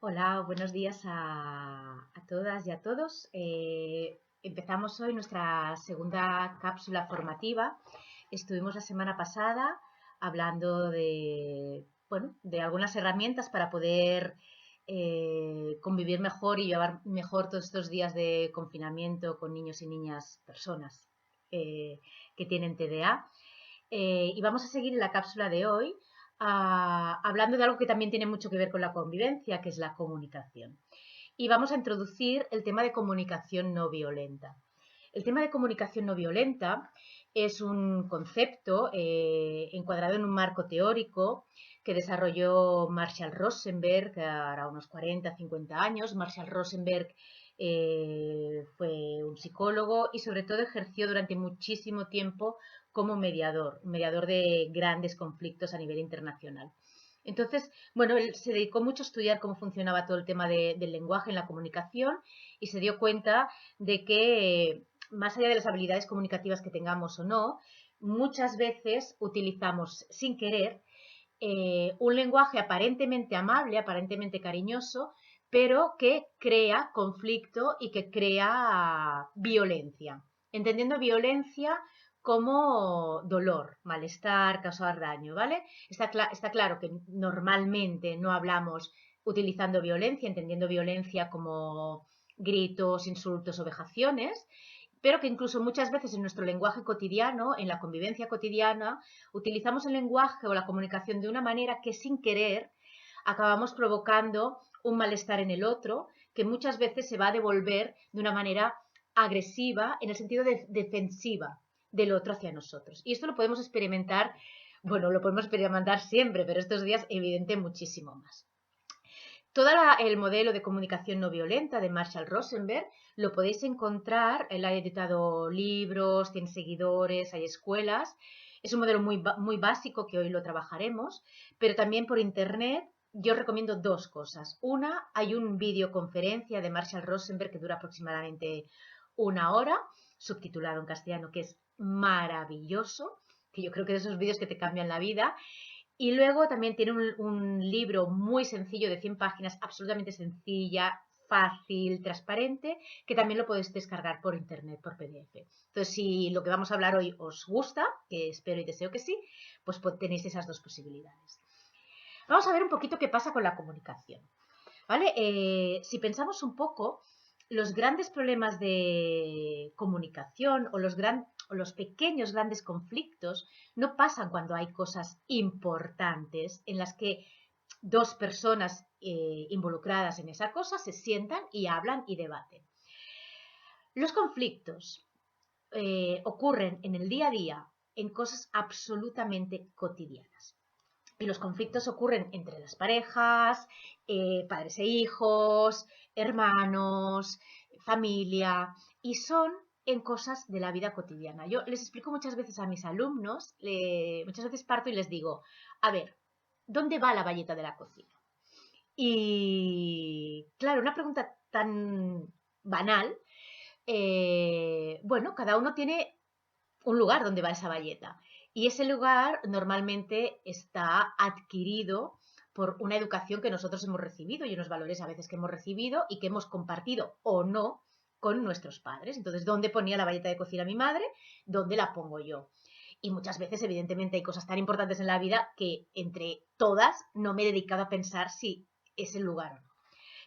Hola, buenos días a todas y a todos. Empezamos hoy nuestra segunda cápsula formativa. Estuvimos la semana pasada hablando de algunas herramientas para poder convivir mejor y llevar mejor todos estos días de confinamiento con niños y niñas, personas eh, que tienen TDA. Y vamos a seguir en la cápsula de hoy hablando de algo que también tiene mucho que ver con la convivencia, que es la comunicación. Y vamos a introducir el tema de comunicación no violenta. El tema de comunicación no violenta es un concepto encuadrado en un marco teórico que desarrolló Marshall Rosenberg hará unos 40, 50 años. Marshall Rosenberg fue un psicólogo y sobre todo ejerció durante muchísimo tiempo como mediador de grandes conflictos a nivel internacional. Entonces, bueno, él se dedicó mucho a estudiar cómo funcionaba todo el tema del lenguaje en la comunicación y se dio cuenta de que más allá de las habilidades comunicativas que tengamos o no, muchas veces utilizamos sin querer un lenguaje aparentemente amable, aparentemente cariñoso, pero que crea conflicto y que crea violencia. Entendiendo violencia como dolor, malestar, causar daño, ¿vale? Está claro que normalmente no hablamos utilizando violencia, entendiendo violencia como gritos, insultos o vejaciones, pero que incluso muchas veces en nuestro lenguaje cotidiano, en la convivencia cotidiana, utilizamos el lenguaje o la comunicación de una manera que sin querer acabamos provocando un malestar en el otro, que muchas veces se va a devolver de una manera agresiva, en el sentido de defensiva del otro hacia nosotros. Y esto lo podemos experimentar, bueno, lo podemos experimentar siempre, pero estos días evidente muchísimo más. Todo el modelo de comunicación no violenta de Marshall Rosenberg lo podéis encontrar, él ha editado libros, tiene seguidores, hay escuelas. Es un modelo muy básico que hoy lo trabajaremos, pero también por internet yo recomiendo dos cosas. Una, hay un videoconferencia de Marshall Rosenberg que dura aproximadamente una hora, subtitulado en castellano, que es maravilloso, que yo creo que es de esos vídeos que te cambian la vida. Y luego también tiene un libro muy sencillo de 100 páginas, absolutamente sencilla, fácil, transparente, que también lo podéis descargar por internet, por PDF. Entonces, si lo que vamos a hablar hoy os gusta, que espero y deseo que sí, pues tenéis esas dos posibilidades. Vamos a ver un poquito qué pasa con la comunicación. ¿Vale? Si pensamos un poco, los grandes problemas de comunicación o los pequeños grandes conflictos no pasan cuando hay cosas importantes en las que dos personas involucradas en esa cosa se sientan y hablan y debaten. Los conflictos ocurren en el día a día en cosas absolutamente cotidianas. Y los conflictos ocurren entre las parejas, padres e hijos, hermanos, familia, y son en cosas de la vida cotidiana. Yo les explico muchas veces a mis alumnos, muchas veces parto y les digo, a ver, ¿dónde va la bayeta de la cocina? Y claro, una pregunta tan banal, bueno, cada uno tiene un lugar donde va esa bayeta. Y ese lugar normalmente está adquirido por una educación que nosotros hemos recibido y unos valores a veces que hemos recibido y que hemos compartido o no con nuestros padres. Entonces, ¿dónde ponía la bayeta de cocina mi madre? ¿Dónde la pongo yo? Y muchas veces, evidentemente, hay cosas tan importantes en la vida que entre todas no me he dedicado a pensar si es el lugar o no.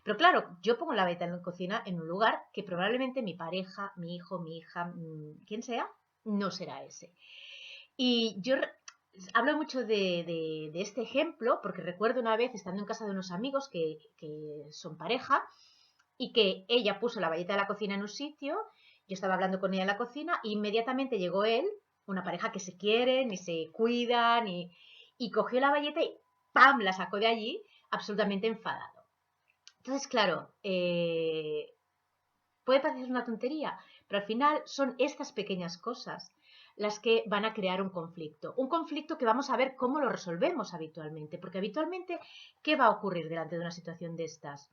Pero claro, yo pongo la bayeta en la cocina en un lugar que probablemente mi pareja, mi hijo, mi hija, quien sea, no será ese. Y yo hablo mucho de este ejemplo porque recuerdo una vez estando en casa de unos amigos que son pareja y que ella puso la bayeta de la cocina en un sitio, yo estaba hablando con ella en la cocina e inmediatamente llegó él, una pareja que se quieren y se cuidan y cogió la bayeta y ¡pam! La sacó de allí absolutamente enfadado. Entonces, claro, puede parecer una tontería, pero al final son estas pequeñas cosas las que van a crear un conflicto. Un conflicto que vamos a ver cómo lo resolvemos habitualmente, porque habitualmente, ¿qué va a ocurrir delante de una situación de estas?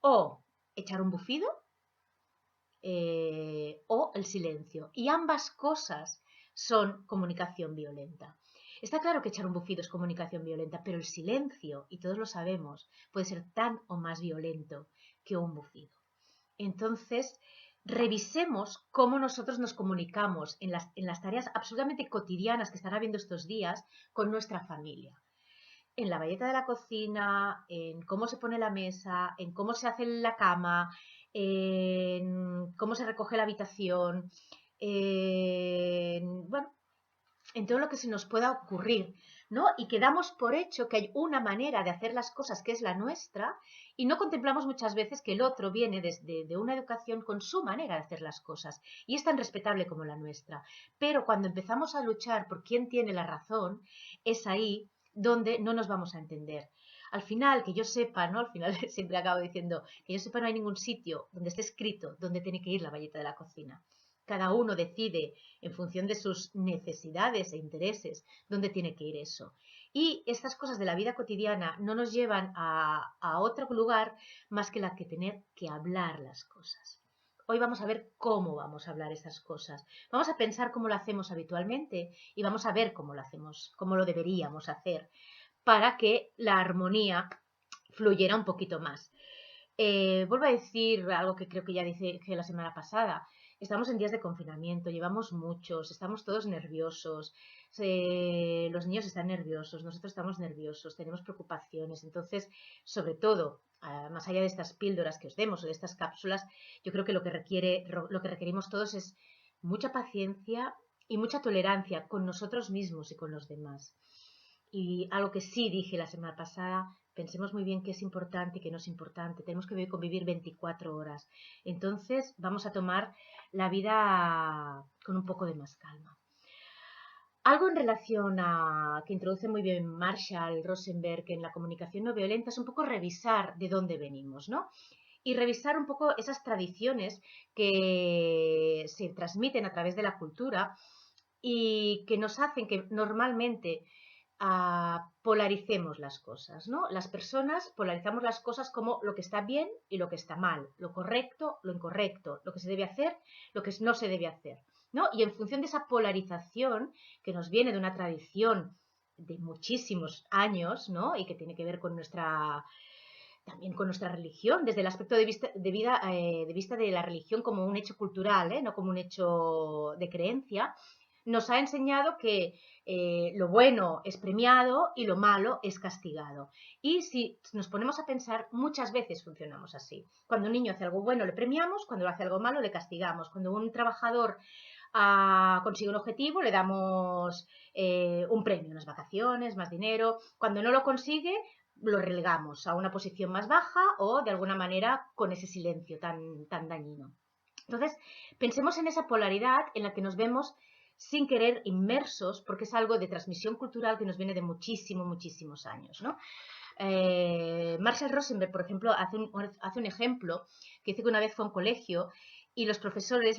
O echar un bufido o el silencio. Y ambas cosas son comunicación violenta. Está claro que echar un bufido es comunicación violenta, pero el silencio, y todos lo sabemos, puede ser tan o más violento que un bufido. Entonces, revisemos cómo nosotros nos comunicamos en las tareas absolutamente cotidianas que están habiendo estos días con nuestra familia. En la bayeta de la cocina, en cómo se pone la mesa, en cómo se hace la cama, en cómo se recoge la habitación, bueno, en todo lo que se nos pueda ocurrir, ¿no? Y que damos por hecho que hay una manera de hacer las cosas que es la nuestra y no contemplamos muchas veces que el otro viene desde de una educación con su manera de hacer las cosas y es tan respetable como la nuestra. Pero cuando empezamos a luchar por quién tiene la razón, es ahí donde no nos vamos a entender. Al final, que yo sepa, ¿no? Al final siempre acabo diciendo que yo sepa no hay ningún sitio donde esté escrito donde tiene que ir la bayeta de la cocina. Cada uno decide en función de sus necesidades e intereses dónde tiene que ir eso. Y estas cosas de la vida cotidiana no nos llevan a otro lugar más que la que tener que hablar las cosas. Hoy vamos a ver cómo vamos a hablar esas cosas. Vamos a pensar cómo lo hacemos habitualmente y vamos a ver cómo lo hacemos, cómo lo deberíamos hacer para que la armonía fluyera un poquito más. Vuelvo a decir algo que creo que ya dije la semana pasada. Estamos en días de confinamiento, llevamos muchos, estamos todos nerviosos, los niños están nerviosos, nosotros estamos nerviosos, tenemos preocupaciones. Entonces, sobre todo, más allá de estas píldoras que os demos o de estas cápsulas, yo creo que lo que requerimos todos es mucha paciencia y mucha tolerancia con nosotros mismos y con los demás. Y algo que sí dije la semana pasada, pensemos muy bien qué es importante y qué no es importante. Tenemos que convivir 24 horas. Entonces vamos a tomar la vida con un poco de más calma. Algo en relación a que introduce muy bien Marshall Rosenberg en la comunicación no violenta es un poco revisar de dónde venimos, ¿no? Y revisar un poco esas tradiciones que se transmiten a través de la cultura y que nos hacen que normalmente polaricemos las cosas, ¿no? Las personas polarizamos las cosas como lo que está bien y lo que está mal, lo correcto, lo incorrecto, lo que se debe hacer, lo que no se debe hacer, ¿no? Y en función de esa polarización que nos viene de una tradición de muchísimos años, ¿no? Y que tiene que ver con también con nuestra religión, desde el aspecto de vista de la religión como un hecho cultural, no como un hecho de creencia, nos ha enseñado que lo bueno es premiado y lo malo es castigado. Y si nos ponemos a pensar, muchas veces funcionamos así. Cuando un niño hace algo bueno le premiamos, cuando hace algo malo le castigamos. Cuando un trabajador consigue un objetivo le damos un premio, unas vacaciones, más dinero. Cuando no lo consigue lo relegamos a una posición más baja o de alguna manera con ese silencio tan dañino. Entonces, pensemos en esa polaridad en la que nos vemos sin querer inmersos, porque es algo de transmisión cultural que nos viene de muchísimos años, ¿no? Marshall Rosenberg, por ejemplo, hace un ejemplo que dice que una vez fue a un colegio y los profesores,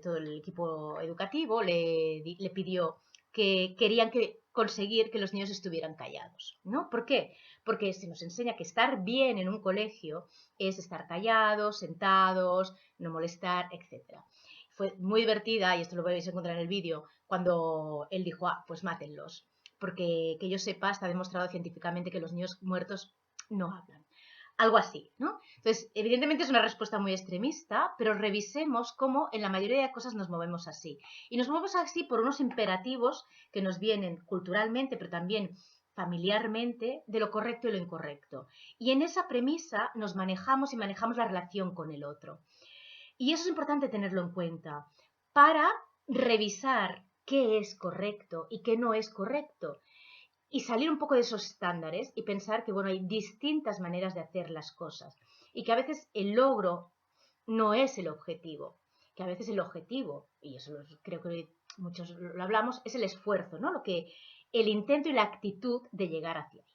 todo el equipo educativo, le pidió que querían conseguir que los niños estuvieran callados, ¿no? ¿Por qué? Porque se nos enseña que estar bien en un colegio es estar callados, sentados, no molestar, etc. Fue muy divertida, y esto lo podéis encontrar en el vídeo, cuando él dijo, pues mátenlos, porque que yo sepa, está demostrado científicamente que los niños muertos no hablan. Algo así, ¿no? Entonces, evidentemente es una respuesta muy extremista, pero revisemos cómo en la mayoría de cosas nos movemos así. Y nos movemos así por unos imperativos que nos vienen culturalmente, pero también familiarmente, de lo correcto y lo incorrecto. Y en esa premisa nos manejamos y manejamos la relación con el otro. Y eso es importante tenerlo en cuenta para revisar qué es correcto y qué no es correcto. Y salir un poco de esos estándares y pensar que, bueno, hay distintas maneras de hacer las cosas. Y que a veces el logro no es el objetivo. Que a veces el objetivo, y eso creo que muchos lo hablamos, es el esfuerzo, ¿no? El intento y la actitud de llegar hacia ahí.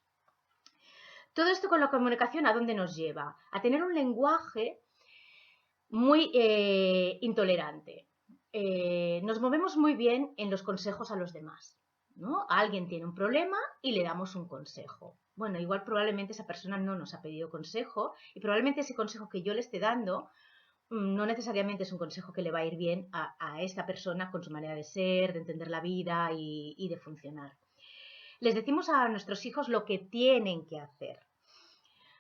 Todo esto con la comunicación, ¿a dónde nos lleva? A tener un lenguaje muy intolerante. Nos movemos muy bien en los consejos a los demás, ¿no? Alguien tiene un problema y le damos un consejo. Bueno, igual probablemente esa persona no nos ha pedido consejo y probablemente ese consejo que yo le esté dando no necesariamente es un consejo que le va a ir bien a esta persona con su manera de ser, de entender la vida y de funcionar. Les decimos a nuestros hijos lo que tienen que hacer.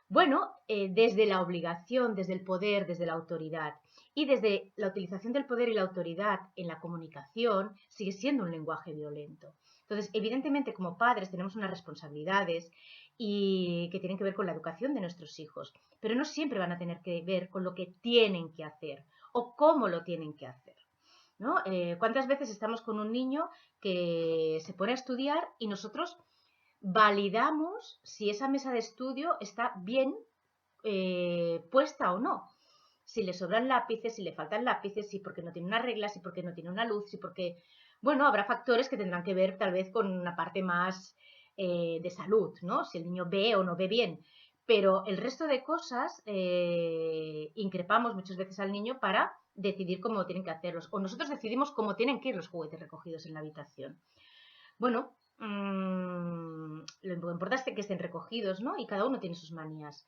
Bueno, desde la obligación, desde el poder, desde la autoridad y desde la utilización del poder y la autoridad en la comunicación sigue siendo un lenguaje violento. Entonces, evidentemente, como padres tenemos unas responsabilidades y que tienen que ver con la educación de nuestros hijos, pero no siempre van a tener que ver con lo que tienen que hacer o cómo lo tienen que hacer, ¿no? ¿Cuántas veces estamos con un niño que se pone a estudiar y nosotros validamos si esa mesa de estudio está bien puesta o no? Si le sobran lápices, si le faltan lápices, si porque no tiene una regla, si porque no tiene una luz, si porque... Bueno, habrá factores que tendrán que ver tal vez con una parte más de salud, ¿no? Si el niño ve o no ve bien. Pero el resto de cosas increpamos muchas veces al niño para decidir cómo tienen que hacerlos. O nosotros decidimos cómo tienen que ir los juguetes recogidos en la habitación. Bueno, lo importante es que estén recogidos, ¿no? Y cada uno tiene sus manías.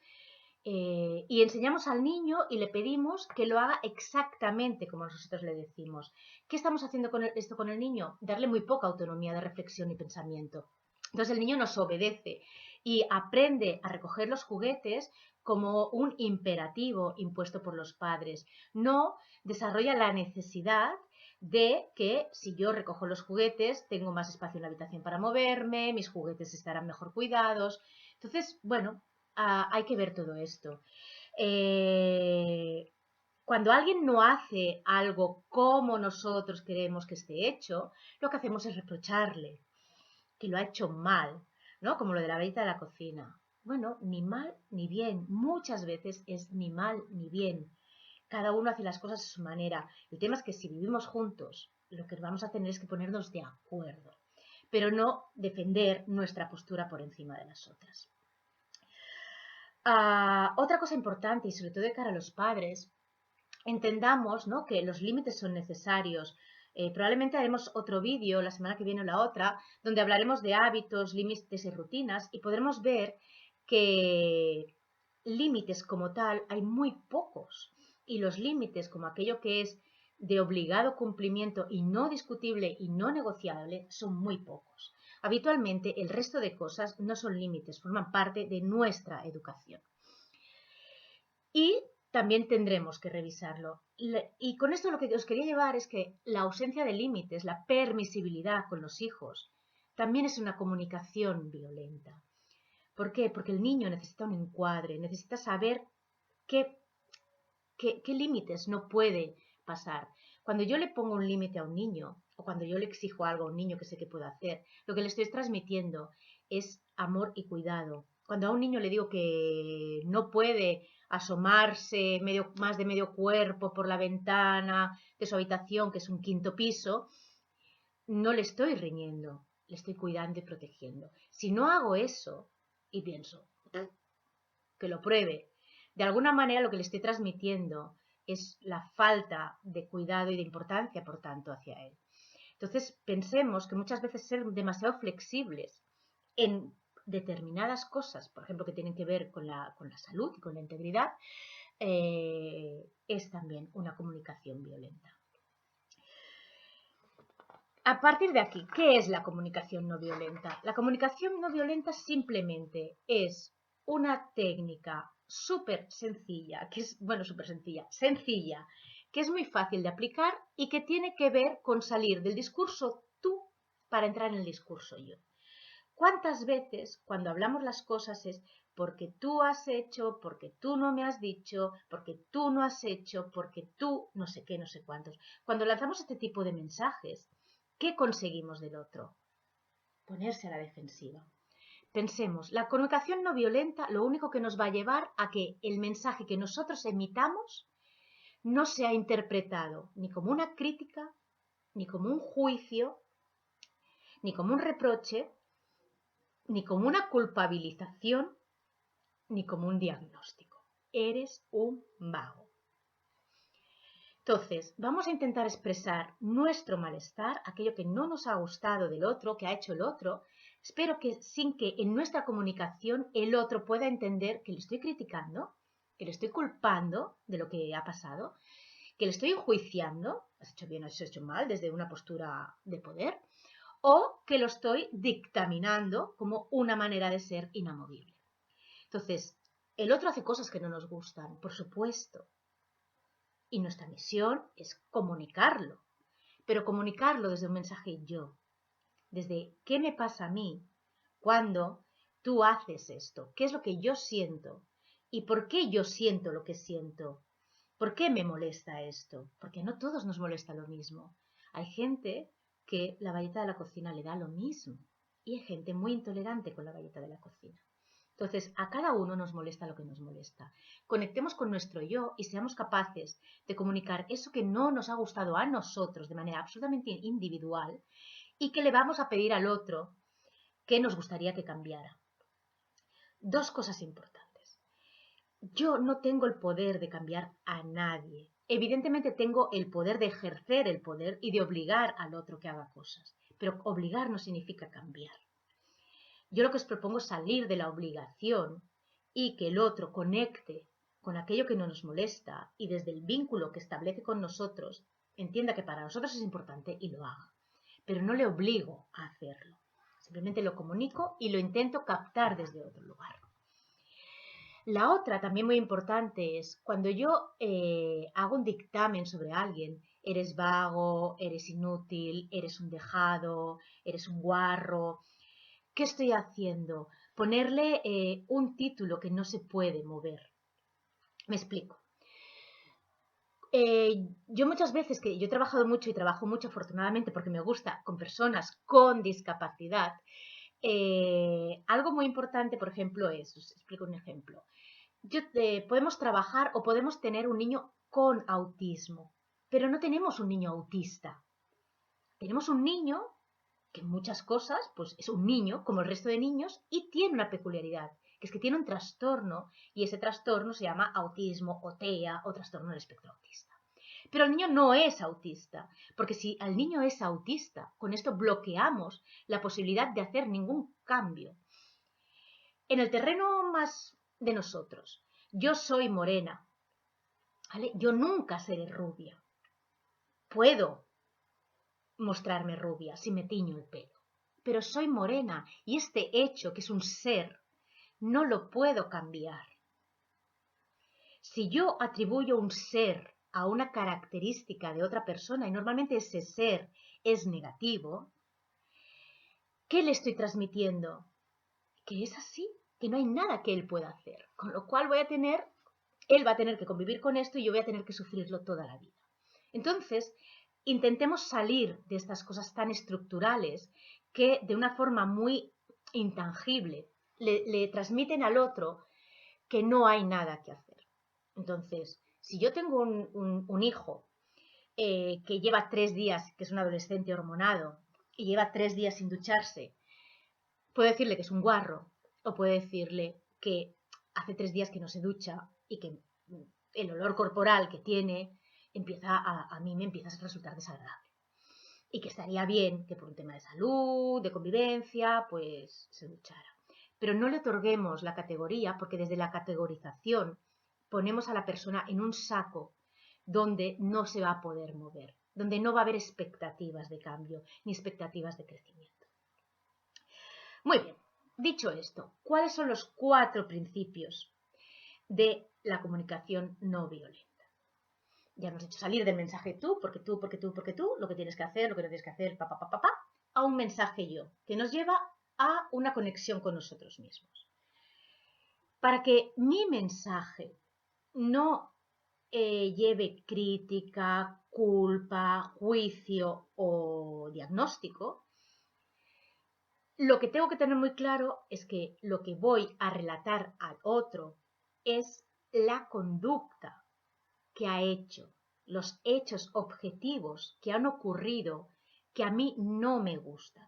Y enseñamos al niño y le pedimos que lo haga exactamente como nosotros le decimos. ¿Qué estamos haciendo con esto con el niño? Darle muy poca autonomía de reflexión y pensamiento. Entonces el niño nos obedece y aprende a recoger los juguetes como un imperativo impuesto por los padres. No desarrolla la necesidad de que si yo recojo los juguetes tengo más espacio en la habitación para moverme, mis juguetes estarán mejor cuidados. Entonces, bueno, hay que ver todo esto. Cuando alguien no hace algo como nosotros queremos que esté hecho, lo que hacemos es reprocharle que lo ha hecho mal, ¿no? Como lo de la varita de la cocina. Bueno, ni mal ni bien. Muchas veces es ni mal ni bien. Cada uno hace las cosas a su manera. El tema es que si vivimos juntos, lo que vamos a tener es que ponernos de acuerdo, pero no defender nuestra postura por encima de las otras. Otra cosa importante, y sobre todo de cara a los padres, entendamos, ¿no?, que los límites son necesarios. Probablemente haremos otro vídeo la semana que viene o la otra, donde hablaremos de hábitos, límites y rutinas, y podremos ver que límites como tal hay muy pocos. Y los límites, como aquello que es de obligado cumplimiento y no discutible y no negociable, son muy pocos. Habitualmente el resto de cosas no son límites, forman parte de nuestra educación. Y también tendremos que revisarlo. Y con esto lo que os quería llevar es que la ausencia de límites, la permisibilidad con los hijos, también es una comunicación violenta. ¿Por qué? Porque el niño necesita un encuadre, necesita saber qué límites no puede pasar. Cuando yo le pongo un límite a un niño, o cuando yo le exijo algo a un niño que sé que puede hacer, lo que le estoy transmitiendo es amor y cuidado. Cuando a un niño le digo que no puede asomarse más de medio cuerpo por la ventana de su habitación, que es un quinto piso, no le estoy riñendo, le estoy cuidando y protegiendo. Si no hago eso y pienso que lo pruebe, de alguna manera lo que le estoy transmitiendo es la falta de cuidado y de importancia, por tanto, hacia él. Entonces, pensemos que muchas veces ser demasiado flexibles en determinadas cosas, por ejemplo, que tienen que ver con la salud y con la integridad, es también una comunicación violenta. A partir de aquí, ¿qué es la comunicación no violenta? La comunicación no violenta simplemente es una técnica súper sencilla, sencilla, que es muy fácil de aplicar y que tiene que ver con salir del discurso tú para entrar en el discurso yo. ¿Cuántas veces cuando hablamos las cosas es porque tú has hecho, porque tú no me has dicho, porque tú no has hecho, porque tú no sé qué, no sé cuántos? Cuando lanzamos este tipo de mensajes, ¿qué conseguimos del otro? Ponerse a la defensiva. Pensemos, la comunicación no violenta lo único que nos va a llevar a que el mensaje que nosotros emitamos no sea interpretado ni como una crítica, ni como un juicio, ni como un reproche, ni como una culpabilización, ni como un diagnóstico. Eres un vago. Entonces, vamos a intentar expresar nuestro malestar, aquello que no nos ha gustado del otro, que ha hecho el otro. Espero que sin que en nuestra comunicación el otro pueda entender que le estoy criticando, que le estoy culpando de lo que ha pasado, que le estoy enjuiciando, has hecho bien o has hecho mal, desde una postura de poder, o que lo estoy dictaminando como una manera de ser inamovible. Entonces, el otro hace cosas que no nos gustan, por supuesto, y nuestra misión es comunicarlo, pero comunicarlo desde un mensaje yo, desde qué me pasa a mí cuando tú haces esto, qué es lo que yo siento y por qué yo siento lo que siento, por qué me molesta esto, porque no todos nos molesta lo mismo. Hay gente que la bayeta de la cocina le da lo mismo y hay gente muy intolerante con la bayeta de la cocina. Entonces, a cada uno nos molesta lo que nos molesta. Conectemos con nuestro yo y seamos capaces de comunicar eso que no nos ha gustado a nosotros de manera absolutamente individual y que le vamos a pedir al otro que nos gustaría que cambiara. Dos cosas importantes. Yo no tengo el poder de cambiar a nadie. Evidentemente tengo el poder de ejercer el poder y de obligar al otro que haga cosas, pero obligar no significa cambiar. Yo lo que os propongo es salir de la obligación y que el otro conecte con aquello que no nos molesta y desde el vínculo que establece con nosotros entienda que para nosotros es importante y lo haga. Pero no le obligo a hacerlo. Simplemente lo comunico y lo intento captar desde otro lugar. La otra, también muy importante, es cuando yo hago un dictamen sobre alguien, eres vago, eres inútil, eres un dejado, eres un guarro. ¿Qué estoy haciendo? Ponerle un título que no se puede mover. Me explico. Yo muchas veces, que yo he trabajado mucho y trabajo mucho afortunadamente porque me gusta con personas con discapacidad, algo muy importante, por ejemplo, os explico un ejemplo. Podemos trabajar o podemos tener un niño con autismo, pero no tenemos un niño autista. Tenemos un niño que en muchas cosas, pues es un niño como el resto de niños y tiene una peculiaridad, que es que tiene un trastorno y ese trastorno se llama autismo o TEA o trastorno del espectro autista. Pero el niño no es autista, porque si el niño es autista, con esto bloqueamos la posibilidad de hacer ningún cambio. En el terreno más de nosotros, yo soy morena, ¿vale? Yo nunca seré rubia. Puedo mostrarme rubia si me tiño el pelo, pero soy morena y este hecho, que es un ser, no lo puedo cambiar. Si yo atribuyo un ser a una característica de otra persona y normalmente ese ser es negativo, ¿qué le estoy transmitiendo? Que es así, que no hay nada que él pueda hacer, con lo cual él va a tener que convivir con esto y yo voy a tener que sufrirlo toda la vida. Entonces, intentemos salir de estas cosas tan estructurales que de una forma muy intangible le transmiten al otro que no hay nada que hacer. Entonces, si yo tengo un hijo que lleva 3 días, que es un adolescente hormonado, y lleva 3 días sin ducharse, puedo decirle que es un guarro, o puedo decirle que hace 3 días que no se ducha y que el olor corporal que tiene a mí me empieza a resultar desagradable. Y que estaría bien que por un tema de salud, de convivencia, pues se duchara. Pero no le otorguemos la categoría, porque desde la categorización ponemos a la persona en un saco donde no se va a poder mover, donde no va a haber expectativas de cambio ni expectativas de crecimiento. Muy bien, dicho esto, ¿cuáles son los 4 principios de la comunicación no violenta? Ya hemos hecho salir del mensaje tú, porque tú, porque tú, porque tú, lo que tienes que hacer, lo que no tienes que hacer, a un mensaje yo, que nos lleva a una conexión con nosotros mismos. Para que mi mensaje no lleve crítica, culpa, juicio o diagnóstico, lo que tengo que tener muy claro es que lo que voy a relatar al otro es la conducta que ha hecho, los hechos objetivos que han ocurrido que a mí no me gustan.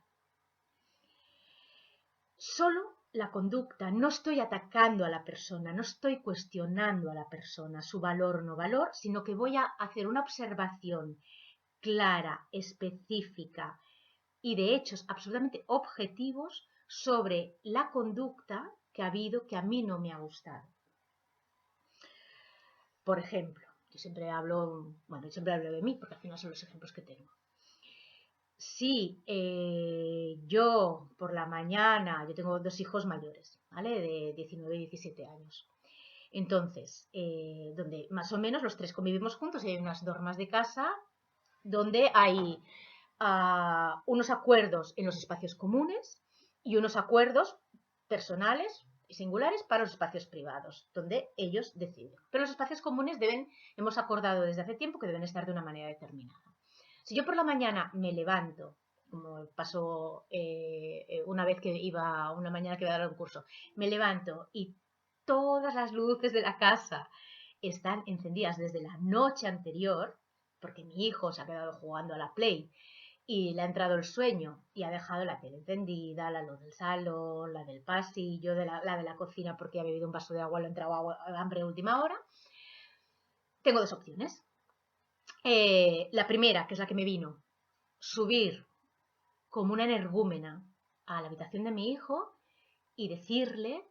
Solo la conducta, no estoy atacando a la persona, no estoy cuestionando a la persona, su valor o no valor, sino que voy a hacer una observación clara, específica y de hechos absolutamente objetivos sobre la conducta que ha habido que a mí no me ha gustado. Por ejemplo, yo siempre hablo de mí, porque al final son los ejemplos que tengo. Si yo por la mañana, yo tengo dos hijos mayores, ¿vale? De 19 y 17 años. Entonces, donde más o menos los tres convivimos juntos, y hay unas normas de casa donde hay unos acuerdos en los espacios comunes y unos acuerdos personales y singulares para los espacios privados, donde ellos deciden. Pero los espacios comunes hemos acordado desde hace tiempo que deben estar de una manera determinada. Si yo por la mañana me levanto, como pasó una vez que iba, una mañana que iba a dar un curso, me levanto y todas las luces de la casa están encendidas desde la noche anterior, porque mi hijo se ha quedado jugando a la Play y le ha entrado el sueño y ha dejado la tele encendida, la luz del salón, la del pasillo, la de la cocina porque ha bebido un vaso de agua, le ha entrado hambre a última hora. Tengo dos opciones. La primera, que es la que me vino, subir como una energúmena a la habitación de mi hijo y decirle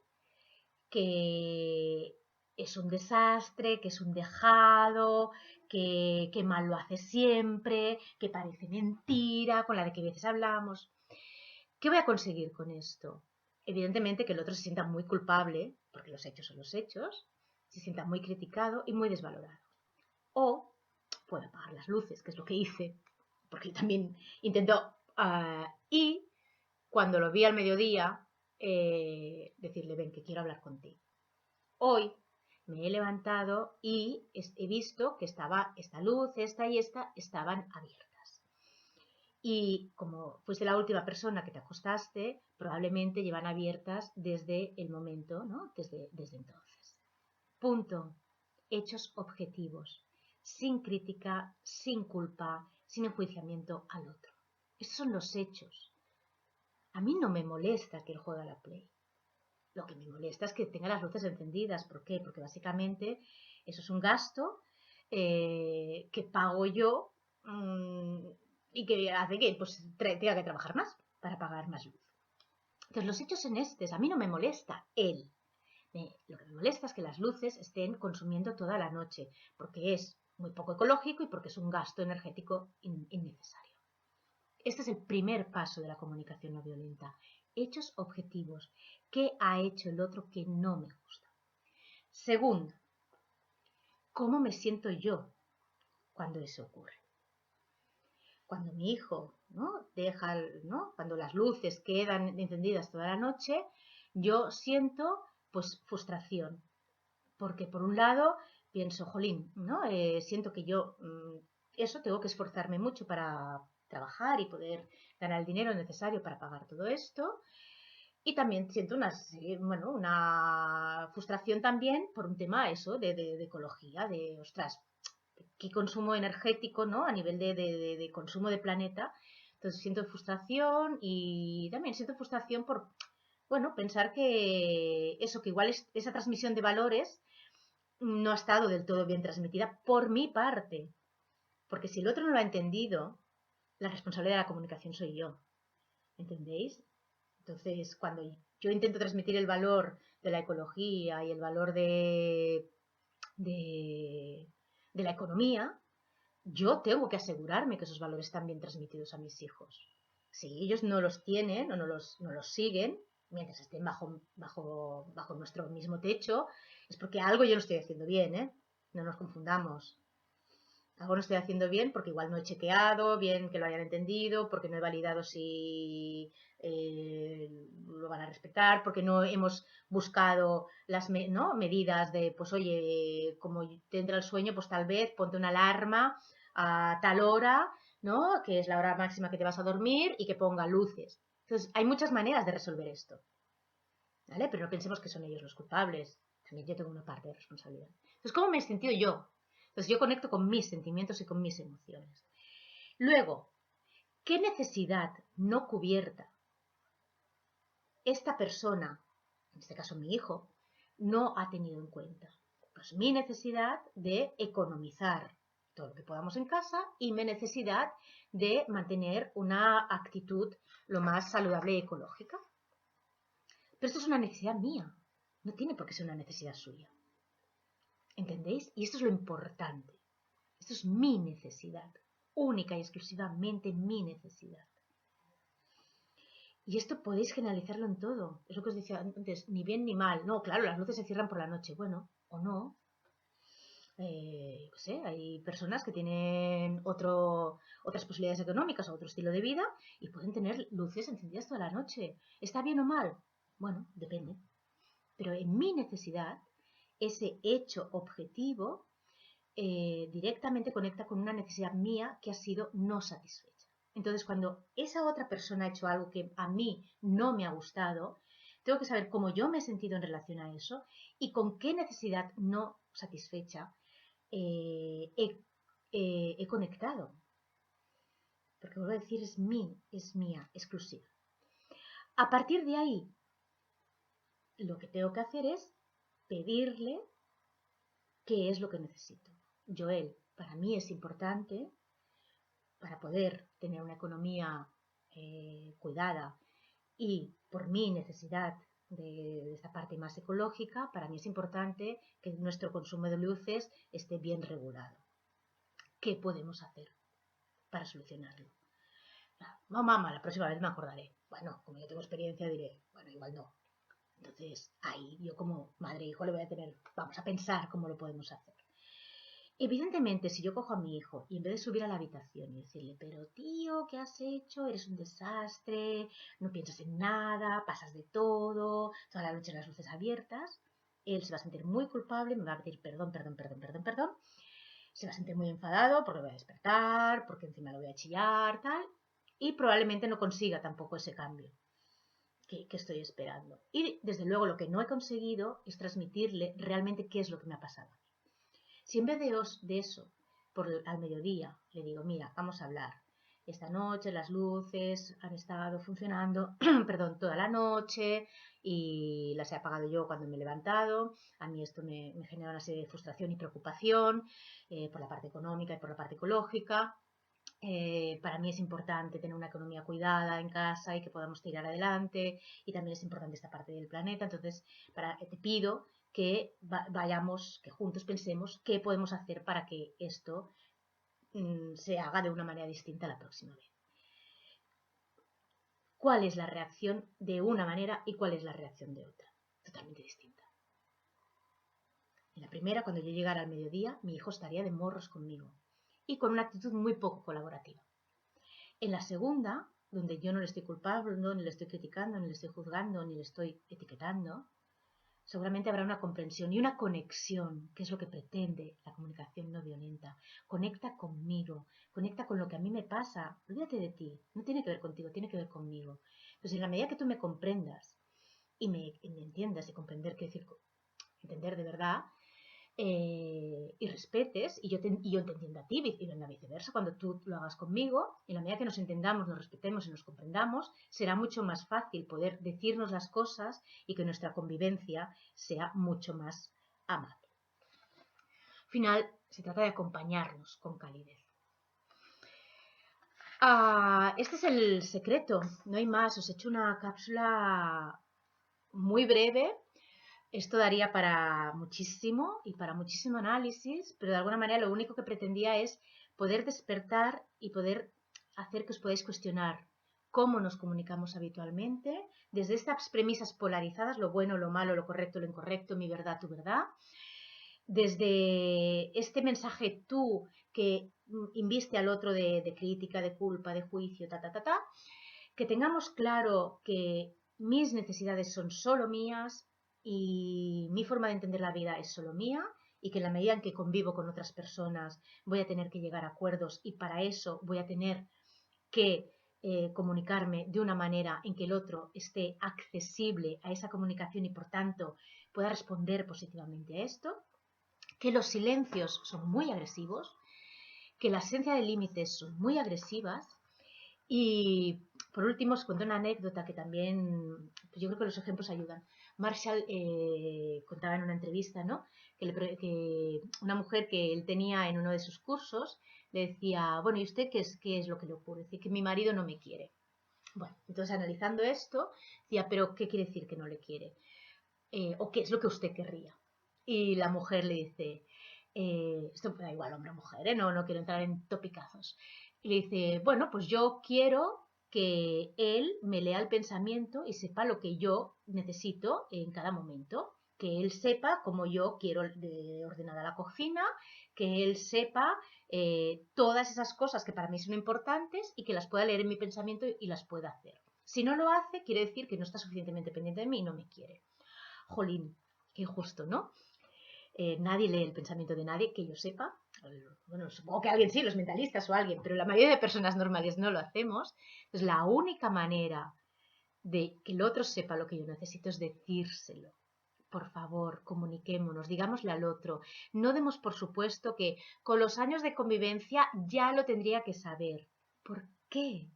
que es un desastre, que es un dejado, que mal lo hace siempre, que parece mentira, con la de que a veces hablamos. ¿Qué voy a conseguir con esto? Evidentemente que el otro se sienta muy culpable, porque los hechos son los hechos, se sienta muy criticado y muy desvalorado. O puedo apagar las luces, que es lo que hice, porque también intento... y cuando lo vi al mediodía, decirle, ven, que quiero hablar contigo. Hoy me he levantado y he visto que estaba esta luz, esta y esta, estaban abiertas. Y como fuiste la última persona que te acostaste, probablemente llevan abiertas desde el momento, ¿no? Desde entonces. Punto. Hechos objetivos, sin crítica, sin culpa, sin enjuiciamiento al otro. Estos son los hechos. A mí no me molesta que él juegue a la Play. Lo que me molesta es que tenga las luces encendidas. ¿Por qué? Porque básicamente eso es un gasto que pago yo y que hace que pues, tenga que trabajar más para pagar más luz. Entonces los hechos son estos. A mí no me molesta él. Lo que me molesta es que las luces estén consumiendo toda la noche, porque es muy poco ecológico y porque es un gasto energético innecesario. Este es el primer paso de la comunicación no violenta. Hechos objetivos. ¿Qué ha hecho el otro que no me gusta? Segundo, ¿cómo me siento yo cuando eso ocurre? Cuando mi hijo, ¿no? ¿no? Cuando las luces quedan encendidas toda la noche, yo siento pues frustración. Porque por un lado pienso, jolín, ¿no? Siento que yo eso tengo que esforzarme mucho para trabajar y poder ganar el dinero necesario para pagar todo esto. Y también siento una frustración también por un tema eso de ecología, de, ostras, qué consumo energético, ¿no? A nivel de consumo de planeta. Entonces siento frustración y también siento frustración por, bueno, pensar que eso, que igual esa transmisión de valores no ha estado del todo bien transmitida por mi parte. Porque si el otro no lo ha entendido, la responsable de la comunicación soy yo. ¿Entendéis? Entonces, cuando yo intento transmitir el valor de la ecología y el valor de, de la economía, yo tengo que asegurarme que esos valores están bien transmitidos a mis hijos. Si ellos no los tienen o no los siguen, mientras estén bajo nuestro mismo techo, es porque algo yo no estoy haciendo bien, ¿eh? No nos confundamos. Algo no estoy haciendo bien porque igual no he chequeado bien que lo hayan entendido, porque no he validado si lo van a respetar, porque no hemos buscado las ¿no? medidas de, pues oye, como te entra el sueño, pues tal vez ponte una alarma a tal hora, ¿no? Que es la hora máxima que te vas a dormir y que ponga luces. Entonces, hay muchas maneras de resolver esto, ¿vale? Pero no pensemos que son ellos los culpables. También yo tengo una parte de responsabilidad. Entonces, ¿cómo me he sentido yo? Entonces yo conecto con mis sentimientos y con mis emociones. Luego, ¿qué necesidad no cubierta esta persona, en este caso mi hijo, no ha tenido en cuenta? Pues mi necesidad de economizar todo lo que podamos en casa y mi necesidad de mantener una actitud lo más saludable y ecológica. Pero esto es una necesidad mía, no tiene por qué ser una necesidad suya. ¿Entendéis? Y esto es lo importante. Esto es mi necesidad, única y exclusivamente mi necesidad. Y esto podéis generalizarlo en todo. Es lo que os decía antes, ni bien ni mal. No, claro, las luces se cierran por la noche. Bueno, o no. No sé, hay personas que tienen otras posibilidades económicas o otro estilo de vida y pueden tener luces encendidas toda la noche. ¿Está bien o mal? Bueno, depende. Pero en mi necesidad, ese hecho objetivo directamente conecta con una necesidad mía que ha sido no satisfecha. Entonces, cuando esa otra persona ha hecho algo que a mí no me ha gustado, tengo que saber cómo yo me he sentido en relación a eso y con qué necesidad no satisfecha he conectado. Porque vuelvo a decir, es mía, exclusiva. A partir de ahí, lo que tengo que hacer es pedirle qué es lo que necesito. Joel, para mí es importante, para poder tener una economía cuidada y por mi necesidad de esta parte más ecológica, para mí es importante que nuestro consumo de luces esté bien regulado. ¿Qué podemos hacer para solucionarlo? No, mamá, la próxima vez me acordaré. Bueno, como yo tengo experiencia diré, bueno, igual no. Entonces, ahí yo como madre e hijo le voy a tener, vamos a pensar cómo lo podemos hacer. Evidentemente, si yo cojo a mi hijo y en vez de subir a la habitación y decirle, pero tío, ¿qué has hecho? Eres un desastre, no piensas en nada, pasas de todo, toda la noche las luces abiertas, él se va a sentir muy culpable, me va a pedir perdón, perdón, perdón, perdón, perdón, se va a sentir muy enfadado porque lo voy a despertar, porque encima lo voy a chillar, tal, y probablemente no consiga tampoco ese cambio que estoy esperando. Y desde luego lo que no he conseguido es transmitirle realmente qué es lo que me ha pasado. Si en vez de eso, al mediodía, le digo, mira, vamos a hablar. Esta noche las luces han estado funcionando, perdón, toda la noche y las he apagado yo cuando me he levantado. A mí esto me genera una serie de frustración y preocupación por la parte económica y por la parte ecológica. Para mí es importante tener una economía cuidada en casa y que podamos tirar adelante y también es importante esta parte del planeta. Entonces, te pido que vayamos, que juntos pensemos qué podemos hacer para que esto se haga de una manera distinta la próxima vez. ¿Cuál es la reacción de una manera y cuál es la reacción de otra? Totalmente distinta. En la primera, cuando yo llegara al mediodía, mi hijo estaría de morros conmigo y con una actitud muy poco colaborativa. En la segunda, donde yo no le estoy culpando, ni le estoy criticando, ni le estoy juzgando, ni le estoy etiquetando, seguramente habrá una comprensión y una conexión, que es lo que pretende la comunicación no violenta. Conecta conmigo, conecta con lo que a mí me pasa. Olvídate de ti, no tiene que ver contigo, tiene que ver conmigo. Entonces, en la medida que tú me comprendas y me entiendas y comprender, quiero decir, entender de verdad, y respetes, y yo te entiendo a ti, y en la viceversa, cuando tú lo hagas conmigo, en la medida que nos entendamos, nos respetemos y nos comprendamos, será mucho más fácil poder decirnos las cosas y que nuestra convivencia sea mucho más amable. Al final, se trata de acompañarnos con calidez. Este es el secreto, no hay más. Os he hecho una cápsula muy breve. Esto daría para muchísimo y para muchísimo análisis, pero de alguna manera lo único que pretendía es poder despertar y poder hacer que os podáis cuestionar cómo nos comunicamos habitualmente, desde estas premisas polarizadas, lo bueno, lo malo, lo correcto, lo incorrecto, mi verdad, tu verdad, desde este mensaje tú que inviste al otro de crítica, de culpa, de juicio, que tengamos claro que mis necesidades son solo mías y mi forma de entender la vida es solo mía y que en la medida en que convivo con otras personas voy a tener que llegar a acuerdos y para eso voy a tener que comunicarme de una manera en que el otro esté accesible a esa comunicación y por tanto pueda responder positivamente a esto, que los silencios son muy agresivos, que la ausencia de límites son muy agresivas y por último os cuento una anécdota que también, pues yo creo que los ejemplos ayudan. Marshall contaba en una entrevista, ¿no? Que una mujer que él tenía en uno de sus cursos le decía, bueno, ¿y usted qué es lo que le ocurre? Dice que mi marido no me quiere. Bueno, entonces analizando esto, decía, pero ¿qué quiere decir que no le quiere? ¿O qué es lo que usted querría? Y la mujer le dice, esto da igual hombre o mujer, no quiero entrar en topicazos. Y le dice, bueno, pues yo quiero que él me lea el pensamiento y sepa lo que yo necesito en cada momento. Que él sepa cómo yo quiero ordenada la cocina, que él sepa todas esas cosas que para mí son importantes y que las pueda leer en mi pensamiento y las pueda hacer. Si no lo hace, quiere decir que no está suficientemente pendiente de mí y no me quiere. Jolín, qué injusto, ¿no? Nadie lee el pensamiento de nadie, que yo sepa. Bueno, supongo que alguien sí, los mentalistas o alguien, pero la mayoría de personas normales no lo hacemos. Entonces, la única manera de que el otro sepa lo que yo necesito es decírselo. Por favor, comuniquémonos, digámosle al otro. No demos por supuesto que con los años de convivencia ya lo tendría que saber. ¿Por qué?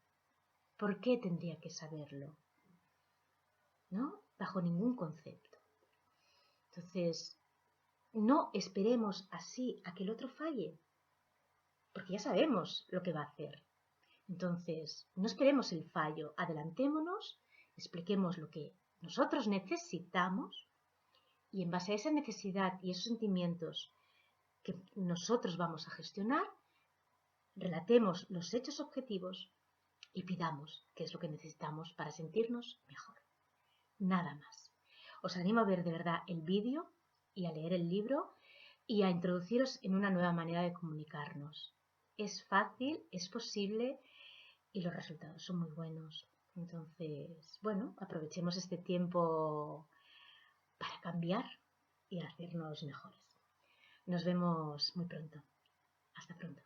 ¿Por qué tendría que saberlo? ¿No? Bajo ningún concepto. Entonces, no esperemos así a que el otro falle, porque ya sabemos lo que va a hacer. Entonces, no esperemos el fallo, adelantémonos, expliquemos lo que nosotros necesitamos y en base a esa necesidad y esos sentimientos que nosotros vamos a gestionar, relatemos los hechos objetivos y pidamos qué es lo que necesitamos para sentirnos mejor. Nada más. Os animo a ver de verdad el vídeo y a leer el libro y a introduciros en una nueva manera de comunicarnos. Es fácil, es posible y los resultados son muy buenos. Entonces, bueno, aprovechemos este tiempo para cambiar y hacernos mejores. Nos vemos muy pronto. Hasta pronto.